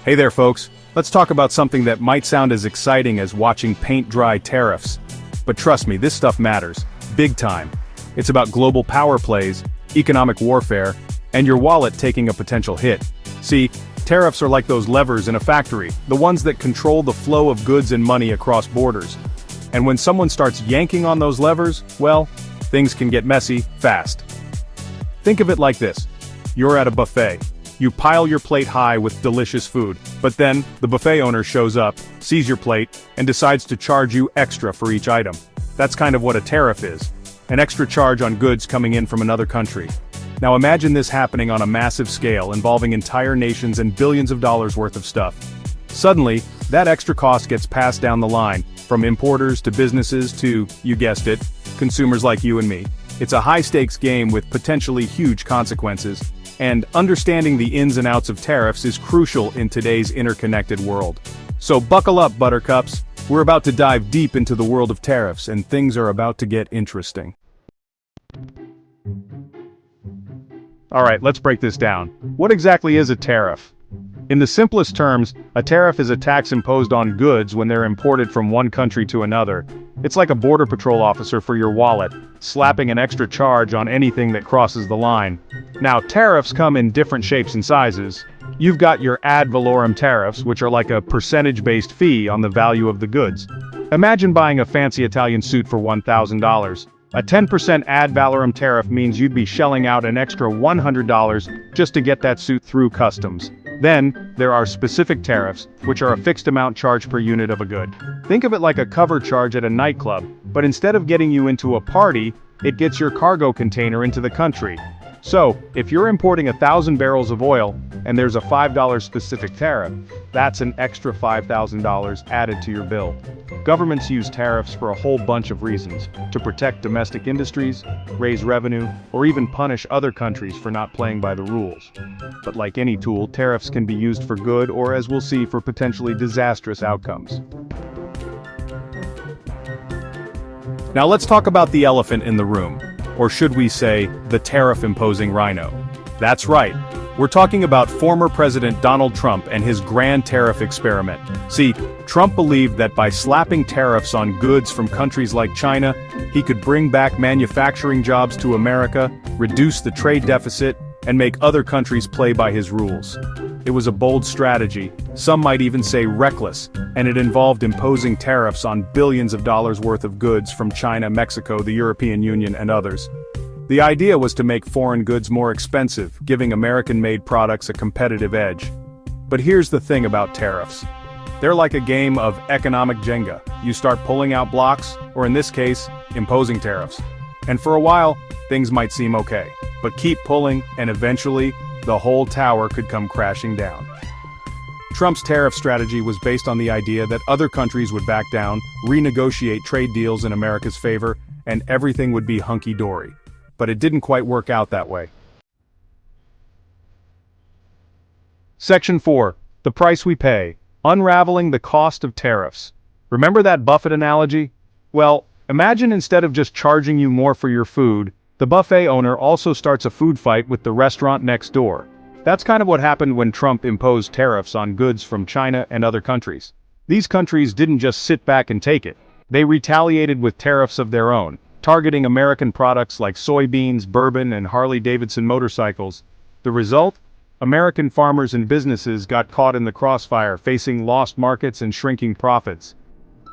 Hey there folks, let's talk about something that might sound as exciting as watching paint dry tariffs. But trust me, this stuff matters, big time. It's about global power plays, economic warfare, and your wallet taking a potential hit. See, tariffs are like those levers in a factory, the ones that control the flow of goods and money across borders. And when someone starts yanking on those levers, well, things can get messy, fast. Think of it like this. You're at a buffet. You pile your plate high with delicious food, but then, the buffet owner shows up, sees your plate, and decides to charge you extra for each item. That's kind of what a tariff is. An extra charge on goods coming in from another country. Now imagine this happening on a massive scale involving entire nations and billions of dollars worth of stuff. Suddenly, that extra cost gets passed down the line, from importers to businesses to, you guessed it, consumers like you and me. It's a high-stakes game with potentially huge consequences, and understanding the ins and outs of tariffs is crucial in today's interconnected world. So buckle up, buttercups. We're about to dive deep into the world of tariffs, and things are about to get interesting. Alright, let's break this down. What exactly is a tariff? In the simplest terms, a tariff is a tax imposed on goods when they're imported from one country to another. It's like a border patrol officer for your wallet, slapping an extra charge on anything that crosses the line. Now, tariffs come in different shapes and sizes. You've got your ad valorem tariffs, which are like a percentage-based fee on the value of the goods. Imagine buying a fancy Italian suit for $1,000. A 10% ad valorem tariff means you'd be shelling out an extra $100 just to get that suit through customs. Then, there are specific tariffs, which are a fixed amount charged per unit of a good. Think of it like a cover charge at a nightclub, but instead of getting you into a party, it gets your cargo container into the country. So, if you're importing 1,000 barrels of oil, and there's a $5 specific tariff, that's an extra $5,000 added to your bill. Governments use tariffs for a whole bunch of reasons, to protect domestic industries, raise revenue, or even punish other countries for not playing by the rules. But like any tool, tariffs can be used for good or, as we'll see, for potentially disastrous outcomes. Now let's talk about the elephant in the room. Or should we say, the tariff-imposing rhino. That's right. We're talking about former President Donald Trump and his grand tariff experiment. See, Trump believed that by slapping tariffs on goods from countries like China, he could bring back manufacturing jobs to America, reduce the trade deficit, and make other countries play by his rules. It was a bold strategy, some might even say reckless, and it involved imposing tariffs on billions of dollars worth of goods from China, Mexico, the European Union, and others. The idea was to make foreign goods more expensive, giving American-made products a competitive edge. But here's the thing about tariffs. They're like a game of economic Jenga. You start pulling out blocks, or in this case, imposing tariffs. And for a while, things might seem okay. But keep pulling, and eventually, the whole tower could come crashing down. Trump's tariff strategy was based on the idea that other countries would back down, renegotiate trade deals in America's favor, and everything would be hunky-dory. But it didn't quite work out that way. Section 4. The price we pay. Unraveling the cost of tariffs. Remember that Buffett analogy? Well, imagine instead of just charging you more for your food, the buffet owner also starts a food fight with the restaurant next door. That's kind of what happened when Trump imposed tariffs on goods from China and other countries. These countries didn't just sit back and take it. They retaliated with tariffs of their own, targeting American products like soybeans, bourbon, and Harley-Davidson motorcycles. The result? American farmers and businesses got caught in the crossfire, facing lost markets and shrinking profits.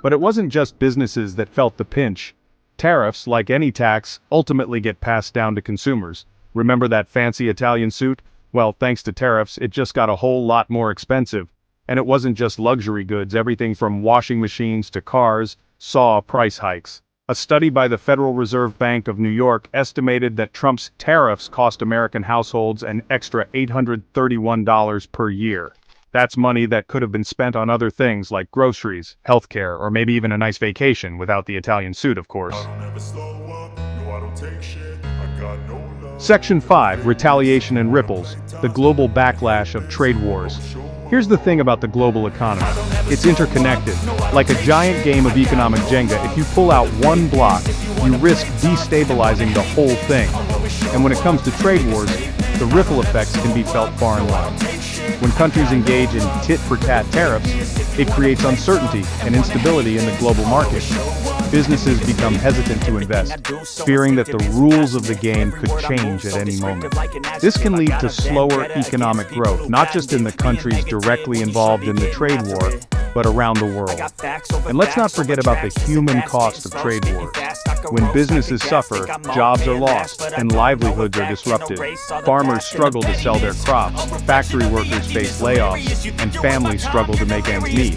But it wasn't just businesses that felt the pinch. Tariffs, like any tax, ultimately get passed down to consumers. Remember that fancy Italian suit? Well, thanks to tariffs, it just got a whole lot more expensive. And it wasn't just luxury goods, everything from washing machines to cars saw price hikes. A study by the Federal Reserve Bank of New York estimated that Trump's tariffs cost American households an extra $831 per year. That's money that could have been spent on other things like groceries, healthcare, or maybe even a nice vacation without the Italian suit, of course. Section 5. Retaliation and Ripples. The global backlash of trade wars. Here's the thing about the global economy. It's interconnected. Like a giant game of economic Jenga, if you pull out one block, you risk destabilizing the whole thing. And when it comes to trade wars, the ripple effects can be felt far and wide. When countries engage in tit-for-tat tariffs, it creates uncertainty and instability in the global market. Businesses become hesitant to invest, fearing that the rules of the game could change at any moment. This can lead to slower economic growth, not just in the countries directly involved in the trade war, but around the world. And let's not forget about the human cost of trade wars. When businesses suffer, jobs are lost, and livelihoods are disrupted. Farmers struggle to sell their crops, factory workers face layoffs, and families struggle to make ends meet.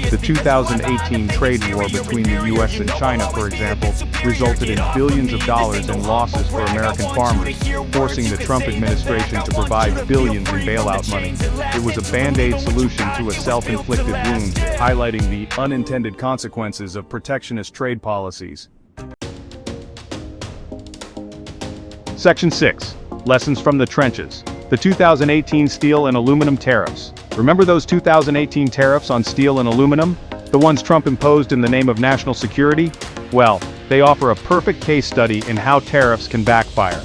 The 2018 trade war between the US and China, for example, resulted in billions of dollars in losses for American farmers, forcing the Trump administration to provide billions in bailout money. It was a band-aid solution to a self-inflicted wound, highlighting the unintended consequences of protectionist trade policies. Section 6. Lessons from the trenches. The 2018 steel and aluminum tariffs. Remember those 2018 tariffs on steel and aluminum? The ones Trump imposed in the name of national security? Well, they offer a perfect case study in how tariffs can backfire.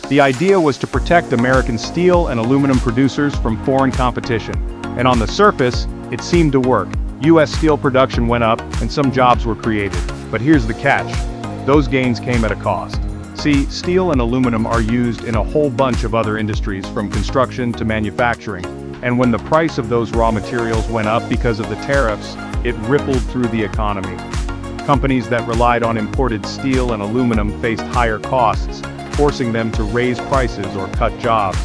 The idea was to protect American steel and aluminum producers from foreign competition. And on the surface, it seemed to work. US steel production went up and some jobs were created. But here's the catch. Those gains came at a cost. See, steel and aluminum are used in a whole bunch of other industries, from construction to manufacturing. And when the price of those raw materials went up because of the tariffs, it rippled through the economy. Companies that relied on imported steel and aluminum faced higher costs, forcing them to raise prices or cut jobs.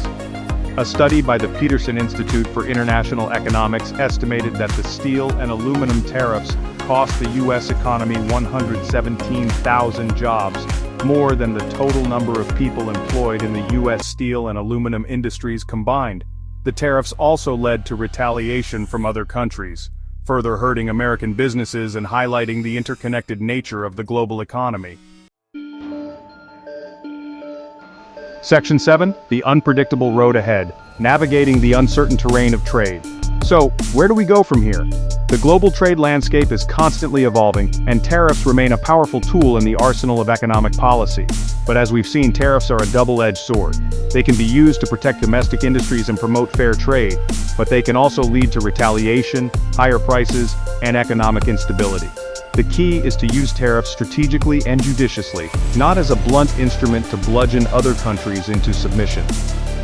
A study by the Peterson Institute for International Economics estimated that the steel and aluminum tariffs cost the U.S. economy 117,000 jobs, more than the total number of people employed in the U.S. steel and aluminum industries combined. The tariffs also led to retaliation from other countries, further hurting American businesses and highlighting the interconnected nature of the global economy. Section 7. The unpredictable road ahead. Navigating the uncertain terrain of trade. So, where do we go from here? The global trade landscape is constantly evolving, and tariffs remain a powerful tool in the arsenal of economic policy. But as we've seen, tariffs are a double-edged sword. They can be used to protect domestic industries and promote fair trade, but they can also lead to retaliation, higher prices, and economic instability. The key is to use tariffs strategically and judiciously, not as a blunt instrument to bludgeon other countries into submission.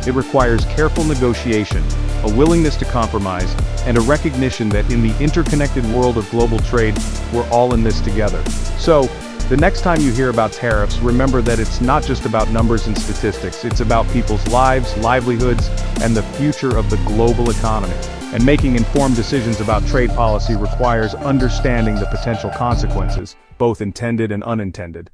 It requires careful negotiation, a willingness to compromise, and a recognition that in the interconnected world of global trade, we're all in this together. So, the next time you hear about tariffs, remember that it's not just about numbers and statistics, it's about people's lives, livelihoods, and the future of the global economy. And making informed decisions about trade policy requires understanding the potential consequences, both intended and unintended.